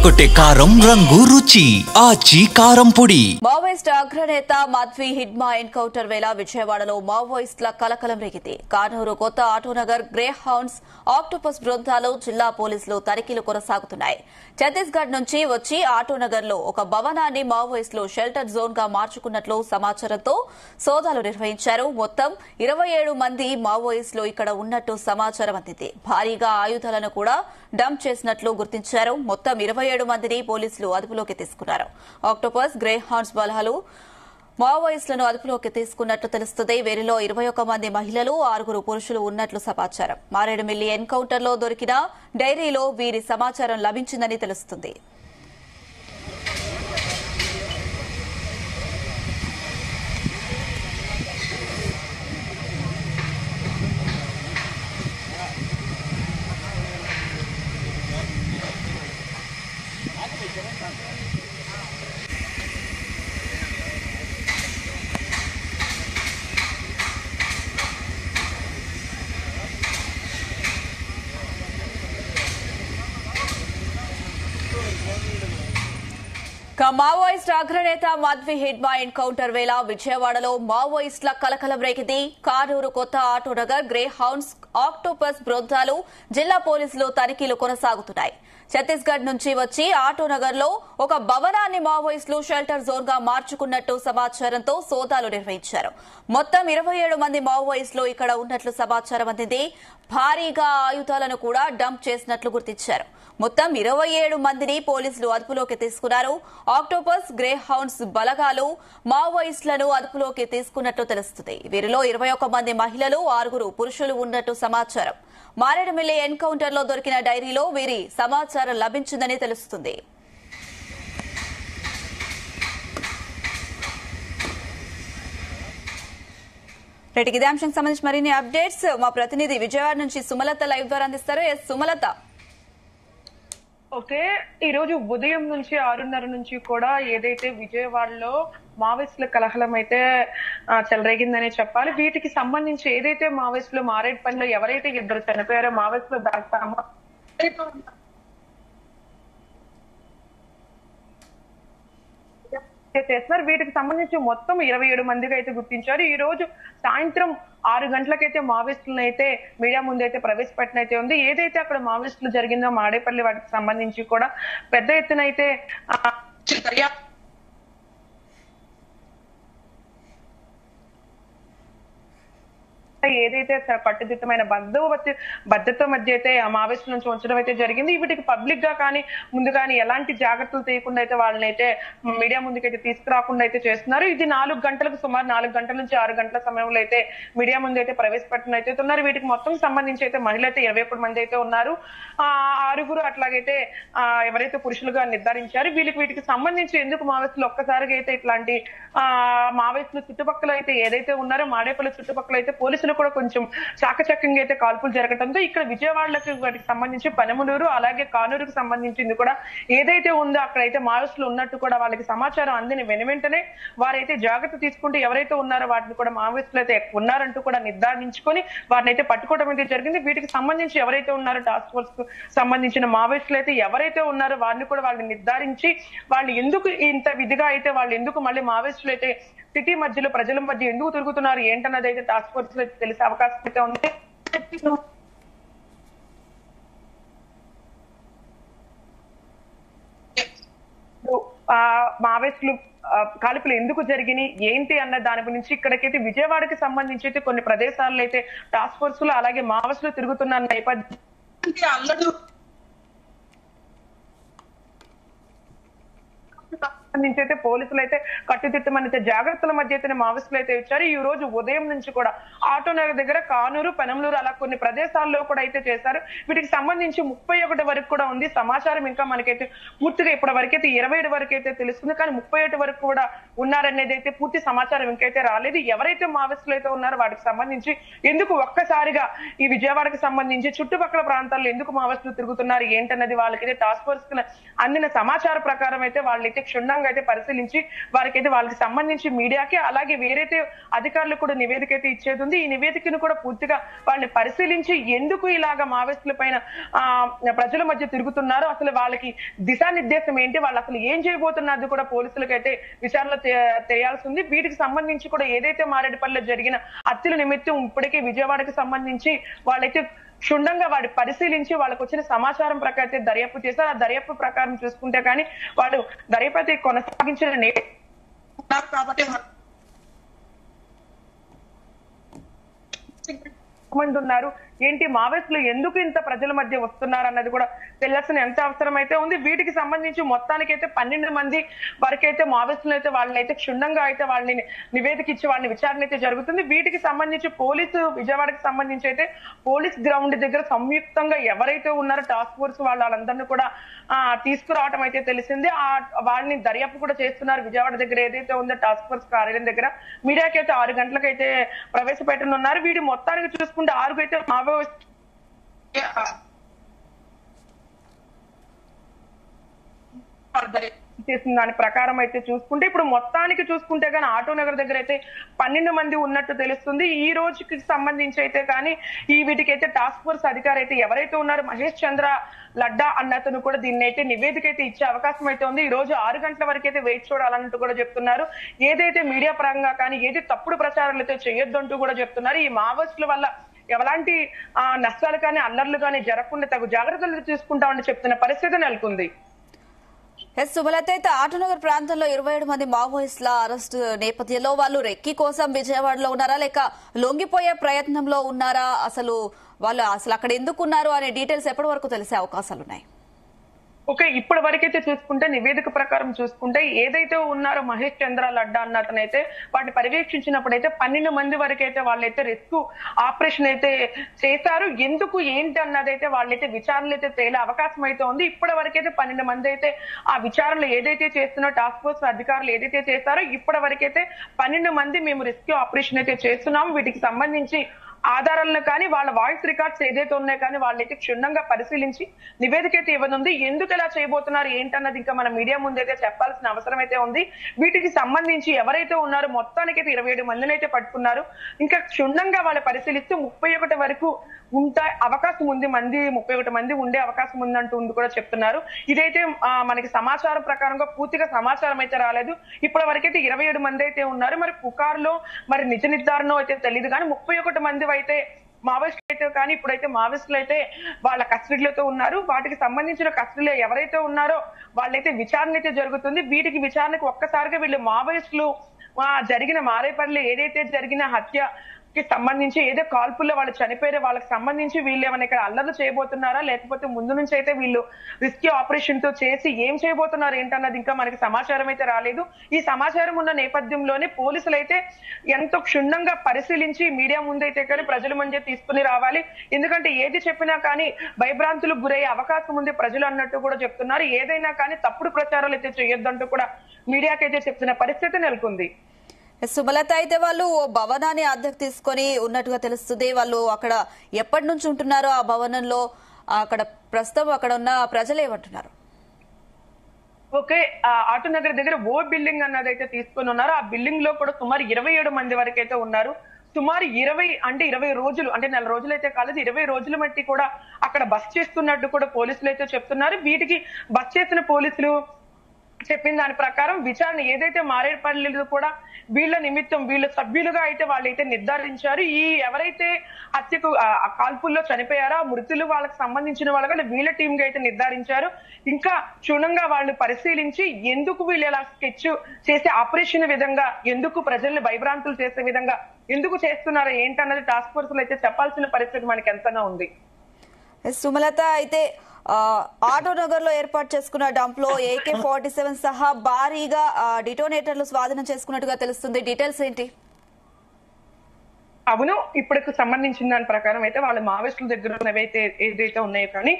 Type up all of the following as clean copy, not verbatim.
అదరగొట్టే కారం రంగు రుచి ఆచి కారం పొడి. మావోయిస్ట్ అగ్రనేత మాధ్వి హిడ్మా ఎన్కౌంటర్ వేళ విజయవాడలో మావోయిస్టుల కలకలం రేగింది. కానూరు కొత్త ఆటోనగర్ గ్రే హౌండ్స్ ఆక్టోపస్ బృందాలు జిల్లా పోలీసులు తనిఖీలు కొనసాగుతున్నాయి. ఛత్తీస్గఢ్ నుంచి వచ్చి ఆటోనగర్ లో ఒక భవనాన్ని మావోయిస్టులు షెల్టర్ జోన్ గా మార్చుకున్నట్లు సమాచారంతో సోదాలు నిర్వహించారు. మొత్తం 27 మంది మావోయిస్టులు ఇక్కడ ఉన్నట్టు సమాచారం అందింది. భారీగా ఆయుధాలను కూడా డంప్ చేసినట్లు గుర్తించారు. మొత్తం 27 మందిని పోలీసులు అదుపులోకి తీసుకున్నారు. ఆక్టోపస్ గ్రే హౌండ్స్ బలహాలు మావోయిస్టులను అదుపులోకి తీసుకున్నట్లు తెలుస్తుంది. వీరిలో 21 మంది మహిళలు, 6 పురుషులు ఉన్నట్లు సమాచారం. మారేడుమిల్లి ఎన్కౌంటర్లో దొరికిన డైరీలో వీరి సమాచారం లభించిందని తెలుస్తుంది. మావోయిస్ట్ అగ్రనేత మాధ్వి హిడ్మా ఎన్కౌంటర్ వేళ విజయవాడలో మావోయిస్టుల కలకలం రేగింది. కానూరు కొత్త ఆటోనగర్ గ్రే హౌండ్స్ ఆక్టోపస్ బృందాలు జిల్లా పోలీసులు తనిఖీలు కొనసాగుతున్నాయి. ఛత్తీస్గఢ్ నుంచి వచ్చి ఆటోనగర్ లో ఒక భవనాన్ని మావోయిస్టులు షెల్టర్ జోన్ గా మార్చుకున్నట్టు సమాచారంతో సోదాలు నిర్వహించారు. మొత్తం 27 మంది మావోయిస్టులు ఇక్కడ ఉన్నట్లు సమాచారం అందింది. భారీగా ఆయుధాలను కూడా డంప్ చేసినట్లు గుర్తించారు. మొత్తం 27 మందిని పోలీసులు అదుపులోకి తీసుకున్నారు. ఆక్టోపస్ గ్రే హౌండ్స్ బలగాలు మావోయిస్టులను అదుపులోకి తీసుకున్నట్లు తెలుస్తుంది. వీరిలో 21 మంది మహిళలు, 6 పురుషులు ఉన్నట్టు సమాచారం. మారేడుమిల్లి ఎన్కౌంటర్ లో దొరికిన డైరీలో వీరి సమాచారం లభించిందని తెలుస్తుంది. ఇదే అంశానికి సంబంధించి మరిన్ని అప్డేట్స్ మా ప్రతినిధి విజయవాడ నుంచి సుమలత లైవ్ ద్వారా అందిస్తారు. సుమలత. ఓకే, ఈ రోజు ఉదయం నుంచి 6:30 నుంచి కూడా ఏదైతే విజయవాడలో మావోయిస్టుల కలహలం అయితే చెలరేగిందనే చెప్పాలి. వీటికి సంబంధించి ఏదైతే మావోయిస్టులు మారేడుపల్లిలో ఎవరైతే 2 చనిపోయారో మావోయిస్టులు చేస్తున్నారు. వీటికి సంబంధించి మొత్తం 27 మందికి అయితే గుర్తించారు. ఈ రోజు సాయంత్రం 6 గంటలకైతే మావోయిస్టులను అయితే మీడియా ముందైతే ప్రవేశపెట్టిన అయితే ఉంది. ఏదైతే అక్కడ మావోయిస్టులు జరిగిందో మాడేపల్లి వాటికి సంబంధించి కూడా పెద్ద ఎత్తున అయితే ఏదైతే కట్టుదిట్టమైన భద్రత మధ్య అయితే ఆ మావోయిస్టుల నుంచి ఉంచడం అయితే జరిగింది. వీటికి పబ్లిక్ గా కానీ ముందు కానీ ఎలాంటి జాగ్రత్తలు తీయకుండా అయితే వాళ్ళని అయితే మీడియా ముందుకైతే తీసుకురాకుండా అయితే చేస్తున్నారు. ఇది 4 గంటలకు సుమారు 4 గంటల నుంచి 6 గంటల సమయంలో అయితే మీడియా ముందు అయితే ప్రవేశపెట్టిన అయితే ఉన్నారు. వీటికి మొత్తం సంబంధించి అయితే మహిళలు అయితే 21 మంది అయితే ఉన్నారు. 6 అట్లాగైతే ఎవరైతే పురుషులుగా నిర్ధారించారు. వీటికి సంబంధించి ఎందుకు మావోయిస్టులు ఒక్కసారిగా అయితే ఇట్లాంటి మావోయిస్టులు చుట్టుపక్కల అయితే ఏదైతే ఉన్నారో మాడేపల్లి చుట్టుపక్కల అయితే పోలీసులు కూడా కొంచెం చాకచక్యంగా అయితే కాల్పులు జరగడంతో ఇక్కడ విజయవాడలకు వాటికి సంబంధించి పనమలూరు అలాగే కానూరుకు సంబంధించింది కూడా ఏదైతే ఉందో అక్కడైతే మావోయిస్టులు ఉన్నట్టు కూడా వాళ్ళకి సమాచారం అందిన వెంటనే వారైతే జాగ్రత్త తీసుకుంటూ ఎవరైతే ఉన్నారో వాటిని కూడా మావోయిస్టులు అయితే ఉన్నారంటూ కూడా నిర్ధారించుకొని వారిని అయితే పట్టుకోవడం అయితే జరిగింది. వీటికి సంబంధించి ఎవరైతే ఉన్నారో టాస్క్ ఫోర్స్ కు సంబంధించిన మావోయిస్టులు అయితే ఎవరైతే ఉన్నారో వారిని కూడా వాళ్ళని నిర్ధారించి వాళ్ళు ఎందుకు ఇంత విధిగా అయితే వాళ్ళు ఎందుకు మళ్ళీ మావోయిస్టులు అయితే సిటీ మధ్యలో ప్రజల మధ్య ఎందుకు తిరుగుతున్నారు ఏంటన్నది అయితే టాస్క్ ఫోర్స్ లో తెలిసే అవకాశం అయితే ఉంది. మావోయిస్టులు కాల్పులు ఎందుకు జరిగినాయి ఏంటి అన్న దాని గురించి ఇక్కడికైతే విజయవాడకి సంబంధించి అయితే కొన్ని ప్రదేశాల్లో అయితే టాస్క్ ఫోర్స్ లో అలాగే మావోయిస్టులు తిరుగుతున్న నేపథ్యం అల్లడు సంబంధించి అయితే పోలీసులు అయితే కట్టుదిట్టమైన జాగ్రత్తల మధ్య అయితే మావోయిస్టులు అయితే ఇచ్చారు. ఈ రోజు ఉదయం నుంచి కూడా ఆటోనగర్ దగ్గర కానూరు, పెనమలూరు అలా కొన్ని ప్రదేశాల్లో కూడా అయితే చేశారు. వీటికి సంబంధించి 31 వరకు కూడా ఉంది సమాచారం. ఇంకా మనకైతే పూర్తిగా ఇప్పటి వరకైతే 27 వరకు అయితే తెలుస్తుంది. కానీ 31 వరకు కూడా ఉన్నారనేది అయితే పూర్తి సమాచారం ఇంకైతే రాలేదు. ఎవరైతే మావోయిస్టులు అయితే ఉన్నారో వాటికి సంబంధించి ఎందుకు ఒక్కసారిగా ఈ విజయవాడకి సంబంధించి చుట్టుపక్కల ప్రాంతాల్లో ఎందుకు మావోయిస్టులు తిరుగుతున్నారు ఏంటన్నది వాళ్ళకైతే టాస్క్ ఫోర్స్ అందిన సమాచారం ప్రకారం అయితే వాళ్ళైతే క్షుణ్ణంగా క్షుణ్ణంగా అయితే పరిశీలించి వాళ్ళకి సంబంధించి మీడియాకి అలాగే వేరైతే అధికారులు కూడా నివేదిక అయితే ఇచ్చేది ఉంది. ఈ నివేదికను కూడా పూర్తిగా వాళ్ళని పరిశీలించి ఎందుకు ఇలాగా మావోయిస్టుల పైన ప్రజల మధ్య తిరుగుతున్నారో, అసలు వాళ్ళకి దిశానిర్దేశం ఏంటి, వాళ్ళు అసలు ఏం చేయబోతున్నది కూడా పోలీసులకు అయితే విచారణ చేయాల్సి ఉంది. వీటికి సంబంధించి కూడా ఏదైతే మారేడుపల్లిలో జరిగిన హత్యల నిమిత్తం ఇప్పటికే విజయవాడకి సంబంధించి వాళ్ళైతే క్షుణ్ణంగా వాడి పరిశీలించి వాళ్ళకు వచ్చిన సమాచారం ప్రకారం అయితే దర్యాప్తు చేశారు. ఆ దర్యాప్తు ప్రకారం చూసుకుంటే కానీ వాళ్ళు దర్యాప్తు కొనసాగించిన కాబట్టి మంది ఉన్నారు ఏంటి, మావోయిస్టులు ఎందుకు ఇంత ప్రజల మధ్య వస్తున్నారు అన్నది కూడా తెలియాల్సిన ఎంత అవసరం అయితే ఉంది. వీటికి సంబంధించి మొత్తానికైతే 12 మంది వరకైతే మావోయిస్టులు అయితే వాళ్ళని అయితే క్షుణ్ణంగా అయితే వాళ్ళని నివేదిక ఇచ్చి వాళ్ళని విచారణ అయితే జరుగుతుంది. వీటికి సంబంధించి పోలీసు విజయవాడకి సంబంధించి అయితే పోలీస్ గ్రౌండ్ దగ్గర సంయుక్తంగా ఎవరైతే ఉన్నారో టాస్క్ ఫోర్స్ వాళ్ళందరినీ కూడా తీసుకురావడం అయితే తెలిసింది. వాళ్ళని దర్యాప్తు కూడా చేస్తున్నారు. విజయవాడ దగ్గర ఏదైతే ఉందో టాస్క్ ఫోర్స్ కార్యాలయం దగ్గర మీడియాకి అయితే 6 గంటలకైతే ప్రవేశపెట్టనున్నారు. వీటి మొత్తానికి చూసుకుంటే 6 అయితే మావోయిస్ట్ చేసిన దాని ప్రకారం అయితే చూసుకుంటే ఇప్పుడు మొత్తానికి చూసుకుంటే కానీ ఆటోనగర్ దగ్గర అయితే 12 మంది ఉన్నట్టు తెలుస్తుంది. ఈ రోజుకి సంబంధించి అయితే కానీ వీటికైతే టాస్క్ ఫోర్స్ అధికారి అయితే ఎవరైతే ఉన్నారో మహేష్ చంద్ర లడ్డా అన్నతను కూడా దీన్ని అయితే నివేదిక అయితే ఇచ్చే అవకాశం అయితే ఉంది. ఈ రోజు 6 గంటల వరకు అయితే వెయిట్ చూడాలన్నట్టు కూడా చెప్తున్నారు. ఏదైతే మీడియా పరంగా కానీ ఏది తప్పుడు ప్రచారాలు అయితే చేయొద్దంటూ కూడా చెప్తున్నారు. ఈ మావోయిస్టుల వల్ల ఎలాంటి నష్టాలు కానీ అల్లర్లు కానీ జరగకుండా తగు జాగ్రత్తలు తీసుకుంటామని చెప్తున్న పరిస్థితి నెలకొంది. సుమలత, అయితే ఆటోనగర్ ప్రాంతంలో 27 మంది మావోయిస్టుల అరెస్టు నేపథ్యంలో వాళ్ళు రెక్కి కోసం విజయవాడలో ఉన్నారా లేక లొంగిపోయే ప్రయత్నంలో ఉన్నారా, వాళ్ళు అక్కడ ఎందుకు ఉన్నారు అనే డీటెయిల్స్ ఎప్పటి వరకు తెలిసే అవకాశాలున్నాయి? ఓకే, ఇప్పటి వరకైతే చూసుకుంటే నివేదిక ప్రకారం చూసుకుంటే ఏదైతే ఉన్నారో మహేష్ చంద్ర లడ్డా అన్న అతనైతే వాటిని పర్యవేక్షించినప్పుడైతే 12 మంది వరకైతే వాళ్ళైతే రెస్క్యూ ఆపరేషన్ అయితే చేశారు. ఎందుకు ఏంటి అన్నదైతే వాళ్ళైతే విచారణలు అయితే తేలే అవకాశం అయితే ఉంది. ఇప్పటి వరకైతే 12 మంది అయితే ఆ విచారణలు ఏదైతే చేస్తున్నో టాస్క్ ఫోర్స్ అధికారులు ఏదైతే చేస్తారో ఇప్పటి వరకైతే 12 మంది మేము రెస్క్యూ ఆపరేషన్ అయితే చేస్తున్నాము. వీటికి సంబంధించి ఆధారాలను కానీ వాళ్ళ వాయిస్ రికార్డ్స్ ఏదైతే ఉన్నాయో కానీ వాళ్ళైతే క్షుణ్ణంగా పరిశీలించి నివేదిక అయితే ఇవ్వనుంది. ఎందుకు ఎలా చేయబోతున్నారు ఏంటన్నది ఇంకా మన మీడియా ముందైతే చెప్పాల్సిన అవసరం అయితే ఉంది. వీటికి సంబంధించి ఎవరైతే ఉన్నారో మొత్తానికైతే 27 మందిని అయితే పట్టుకున్నారు. ఇంకా క్షుణ్ణంగా వాళ్ళు పరిశీలిస్తే 31 వరకు అవకాశం ఉంది, 31 మంది ఉండే అవకాశం ఉందంటూ కూడా చెప్తున్నారు. ఇదైతే మనకి సమాచారం ప్రకారంగా పూర్తిగా సమాచారం అయితే రాలేదు. ఇప్పటి వరకైతే 27 మంది అయితే ఉన్నారు. మరి పుకార్లో మరి నిజ నిర్ధారణ అయితే తెలియదు కానీ 31 మంది అయితే మావోయిస్టులు అయితే కానీ ఇప్పుడైతే మావోయిస్టులు అయితే వాళ్ళ కస్టడీలతో ఉన్నారు. వాటికి సంబంధించిన కస్టడీలో ఎవరైతే ఉన్నారో వాళ్ళైతే విచారణ అయితే జరుగుతుంది. వీటికి విచారణకు ఒక్కసారిగా వీళ్ళు మావోయిస్టులు జరిగిన మారేపల్లి ఏదైతే జరిగిన హత్య సంబంధించి ఏదో కాల్పుల్లో వాళ్ళు చనిపోయారో వాళ్ళకి సంబంధించి వీళ్ళు ఏమైనా ఇక్కడ అల్లర్లు చేయబోతున్నారా లేకపోతే ముందు నుంచి అయితే వీళ్ళు రెస్క్యూ ఆపరేషన్ తో చేసి ఏం చేయబోతున్నారు ఏంటన్నది ఇంకా మనకి సమాచారం అయితే రాలేదు. ఈ సమాచారం ఉన్న నేపథ్యంలోనే పోలీసులు అయితే ఎంతో క్షుణ్ణంగా పరిశీలించి మీడియా ముందైతే కానీ ప్రజల మధ్య తీసుకుని రావాలి. ఎందుకంటే ఏది చెప్పినా కానీ భయభ్రాంతులకు గురయ్యే అవకాశం ఉంది ప్రజలు అన్నట్టు కూడా చెప్తున్నారు. ఏదైనా కానీ తప్పుడు ప్రచారాలు అయితే చేయొద్దంటూ కూడా మీడియాకైతే చెప్తున్న పరిస్థితి నెలకొంది. సుమలత, అయితే వాళ్ళు భవనాన్ని అద్దెకు తీసుకొని ఉన్నట్టుగా తెలుస్తుంది. వాళ్ళు అక్కడ ఎప్పటి నుంచి ఉంటున్నారో ఆ భవనంలో అక్కడ ప్రస్తుతం అక్కడ ఉన్న ప్రజలు ఏమంటున్నారు? ఓకే, ఆటోనగర్ దగ్గర ఓ బిల్డింగ్ అన్నది అయితే తీసుకొని ఉన్నారు. ఆ బిల్డింగ్ లో కూడా సుమారు 27 మంది వరకు అయితే ఉన్నారు. సుమారు 20 రోజులు అంటే 4 రోజులు అయితే కాలేదు, 20 రోజుల మట్టి కూడా అక్కడ బస్ చేస్తున్నట్టు కూడా పోలీసులు అయితే చెప్తున్నారు. వీటికి బస్ చేసిన పోలీసులు చెప్పిన దాని ప్రకారం విచారణ ఏదైతే మారేడుపల్లిలో కూడా వీళ్ళ నిమిత్తం వీళ్ళ సభ్యులుగా అయితే వాళ్ళైతే నిర్ధారించారు. ఎవరైతే హత్యకు కాల్పుల్లో చనిపోయారో ఆ మృతులు వాళ్ళకి సంబంధించిన వాళ్ళగా వీళ్ళ టీమ్ గా అయితే నిర్ధారించారు. ఇంకా క్షుణ్ణంగా వాళ్ళు పరిశీలించి ఎందుకు వీళ్ళు ఇలా స్కెచ్ చేసే ఆపరేషన్ విధంగా ఎందుకు ప్రజల్ని భయభ్రాంతులు చేసే విధంగా ఎందుకు చేస్తున్నారో ఏంటన్నది టాస్క్ ఫోర్స్ అయితే చెప్పాల్సిన పరిస్థితి మనకి ఎంతగా ఉంది. సుమలత, అయితే ఆటోనగర్ లో ఏర్పాటు చేసుకున్న డంప్ లో AK-47 సహా భారీగా డిటోనేటర్లు స్వాధీనం చేసుకున్నట్టుగా తెలుస్తుంది. డీటెయిల్స్ ఏంటి? అవును, ఇప్పటికి సంబంధించిన దాని ప్రకారం అయితే వాళ్ళ మావోయిస్టుల దగ్గర ఏదైతే ఉన్నాయో కానీ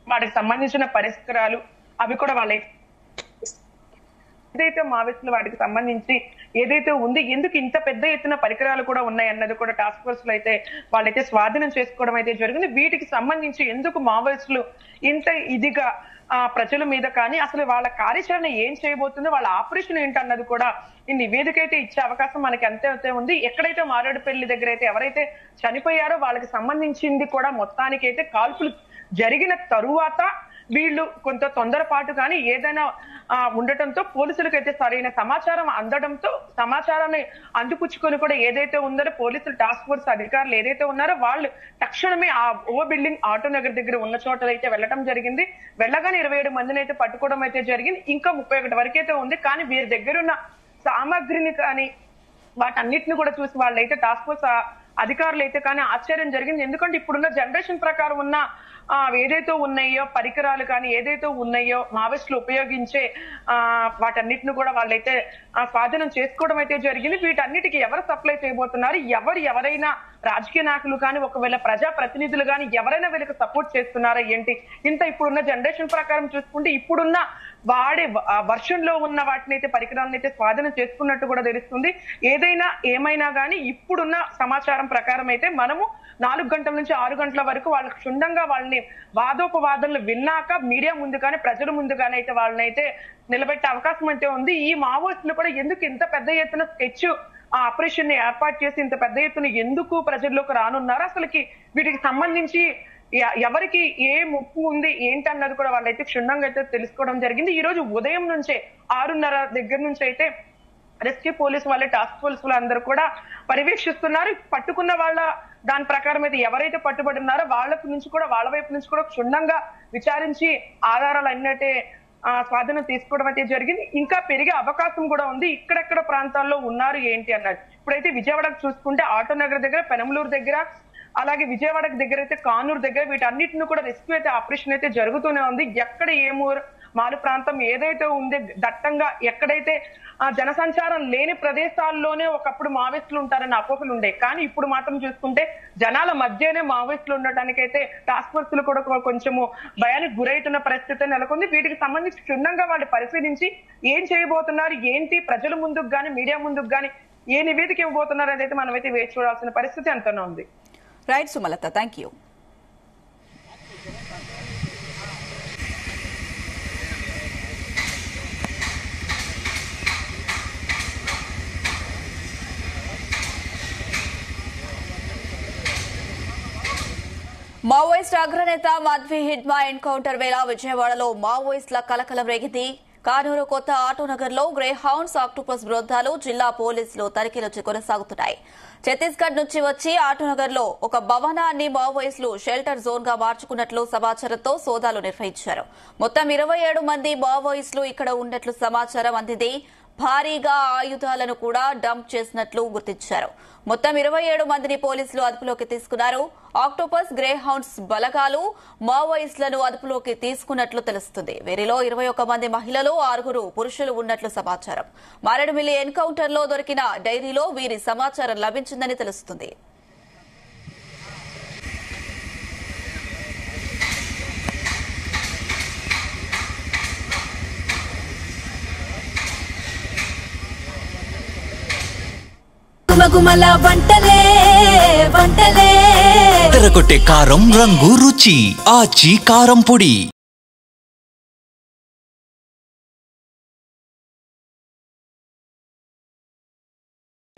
వాటికి సంబంధించిన పరిష్కారాలు అవి కూడా వాళ్ళ ఏదైతే మావోయిస్టులు వాటికి సంబంధించి ఏదైతే ఉంది, ఎందుకు ఇంత పెద్ద ఎత్తున పరికరాలు కూడా ఉన్నాయి అన్నది కూడా టాస్క్ ఫోర్స్ లో అయితే వాళ్ళైతే స్వాధీనం చేసుకోవడం అయితే జరిగింది. వీటికి సంబంధించి ఎందుకు మావోయిస్టులు ఇంత ఇదిగా ప్రజల మీద కానీ అసలు వాళ్ళ కార్యాచరణ ఏం చేయబోతుందో, వాళ్ళ ఆపరేషన్ ఏంటన్నది కూడా ఈ నివేదిక అయితే ఇచ్చే అవకాశం మనకి అంతే ఉంది. ఎక్కడైతే మారేడుపల్లి దగ్గర అయితే ఎవరైతే చనిపోయారో వాళ్ళకి సంబంధించింది కూడా మొత్తానికి అయితే కాల్పులు జరిగిన తరువాత వీళ్ళు కొంత తొందరపాటు కానీ ఏదైనా ఉండటంతో పోలీసులకు అయితే సరైన సమాచారం అందడంతో సమాచారాన్ని అందిపుచ్చుకొని కూడా ఏదైతే ఉందో పోలీసులు టాస్క్ ఫోర్స్ అధికారులు ఏదైతే ఉన్నారో వాళ్ళు తక్షణమే ఆ ఓ బిల్డింగ్ ఆటో నగర్ దగ్గర ఉన్న చోట అయితే వెళ్ళడం జరిగింది. వెళ్ళగానే 27 మందిని అయితే పట్టుకోవడం అయితే జరిగింది. ఇంకా 31 వరకు అయితే ఉంది. కానీ వీరి దగ్గర ఉన్న సామాగ్రిని కానీ వాటన్నిటిని కూడా చూసి వాళ్ళైతే టాస్క్ ఫోర్స్ అధికారులు అయితే కానీ ఆశ్చర్యం జరిగింది. ఎందుకంటే ఇప్పుడున్న జనరేషన్ ప్రకారం ఉన్న ఏదైతే ఉన్నాయో పరికరాలు కానీ ఏదైతే ఉన్నాయో మావోయిస్టులు ఉపయోగించే వాటన్నిటిని కూడా వాళ్ళైతే స్వాధీనం చేసుకోవడం అయితే జరిగింది. వీటన్నిటికీ ఎవరు సప్లై చేయబోతున్నారు, ఎవరైనా రాజకీయ నాయకులు కానీ ఒకవేళ ప్రజా ప్రతినిధులు కానీ ఎవరైనా వీళ్ళకి సపోర్ట్ చేస్తున్నారా ఏంటి? ఇంత ఇప్పుడున్న జనరేషన్ ప్రకారం చూసుకుంటే ఇప్పుడున్న వాడే వర్షన్ లో ఉన్న వాటిని అయితే పరికరాలను అయితే స్వాధీనం చేసుకున్నట్టు కూడా తెలుస్తుంది. ఏమైనా కానీ ఇప్పుడున్న సమాచారం ప్రకారం అయితే మనము 4 గంటల నుంచి 6 గంటల వరకు వాళ్ళకి క్షుణ్ణంగా వాళ్ళని వాదోపవాదనలు విన్నాక మీడియా ముందు కానీ ప్రజల ముందు కానీ అయితే వాళ్ళని అయితే నిలబెట్టే అవకాశం అయితే ఉంది. ఈ మావోయిస్టులు కూడా ఎందుకు ఇంత పెద్ద ఎత్తున స్కెచ్ ఆపరేషన్ ని ఏర్పాటు చేసి ఇంత పెద్ద ఎత్తున ఎందుకు ప్రజల్లోకి రానున్నారు, అసలుకి వీటికి సంబంధించి ఎవరికి ఏ ముప్పు ఉంది ఏంటన్నది కూడా వాళ్ళైతే క్షుణ్ణంగా అయితే తెలుసుకోవడం జరిగింది. ఈ రోజు ఉదయం నుంచే 6:30 దగ్గర నుంచి అయితే రెస్క్యూ పోలీసు వాళ్ళ టాస్క్ ఫోర్స్ అందరూ కూడా పర్యవేక్షిస్తున్నారు. పట్టుకున్న వాళ్ళ దాని ప్రకారం అయితే ఎవరైతే పట్టుబడి ఉన్నారో వాళ్ళ వైపు నుంచి కూడా క్షుణ్ణంగా విచారించి ఆధారాలు అన్నట్టే స్వాధీనం తీసుకోవడం అయితే జరిగింది. ఇంకా పెరిగే అవకాశం కూడా ఉంది. ఇక్కడెక్కడ ప్రాంతాల్లో ఉన్నారు ఏంటి అన్నది. ఇప్పుడైతే విజయవాడకు చూసుకుంటే ఆటో నగర్ దగ్గర, పెనమలూరు దగ్గర, అలాగే విజయవాడకు దగ్గర అయితే కానూరు దగ్గర వీటన్నిటిని కూడా రెస్క్యూ అయితే ఆపరేషన్ అయితే జరుగుతూనే ఉంది. ఎక్కడ మాలు ప్రాంతం ఏదైతే ఉంది దట్టంగా ఎక్కడైతే జనసంచారం లేని ప్రదేశాల్లోనే ఒకప్పుడు మావోయిస్టులు ఉంటారని అపోహలు ఉండే. కానీ ఇప్పుడు మాత్రం చూసుకుంటే జనాల మధ్యనే మావోయిస్టులు ఉండటానికైతే టాస్క్ ఫోర్సులు కూడా కొంచెము భయానికి గురైతున్న పరిస్థితి నెలకొంది. వీటికి సంబంధించి క్షుణ్ణంగా వాళ్ళు పరిశీలించి ఏం చేయబోతున్నారు ఏంటి, ప్రజల ముందుకు గాని మీడియా ముందుకు గాని ఏ నివేదిక ఇవ్వబోతున్నారు అనేది మనమైతే వేచి చూడాల్సిన పరిస్థితి అంతనే ఉంది. Right Sumalatha, thank you. Maoist అగ్రనేత మాధవి హిడ్మా ఎన్కౌంటర్ వేళ విజయవాడలో మావోయిస్టుల కలకలం రేగింది. కానూరు కొత్త ఆటోనగర్ లో గ్రే హౌండ్స్, ఆక్టోపస్ బృందాలు జిల్లా పోలీసులు తనిఖీలు కొనసాగుతున్నాయి. ఛత్తీస్గఢ్ నుంచి వచ్చి ఆటోనగర్ లో ఒక భవనాన్ని మావోయిస్టులు షెల్టర్ జోన్ గా మార్చుకున్నట్లు సమాచారంతో సోదాలు నిర్వహించారు. మొత్తం 27 మంది మావోయిస్టులు ఇక్కడ ఉన్నట్లు సమాచారం అందింది. భారీగా ఆయుధాలను కూడా డంప్ చేసినట్లు గుర్తించారు. మొత్తం 27 మందిని పోలీసులు అదుపులోకి తీసుకున్నారు. ఆక్టోపస్, గ్రే హౌండ్స్ బలగాలు మావోయిస్టులను అదుపులోకి తీసుకున్నట్లు తెలుస్తుంది. వీరిలో 21 మంది మహిళలు, 6 పురుషులు ఉన్నట్లు సమాచారం. మారేడుమిల్లి ఎన్కౌంటర్ లో దొరికిన డైరీలో వీరి సమాచారం లభించిందని తెలుస్తుంది. తెరకొట్టే కారం రంగు రుచి ఆచి కారం పొడి.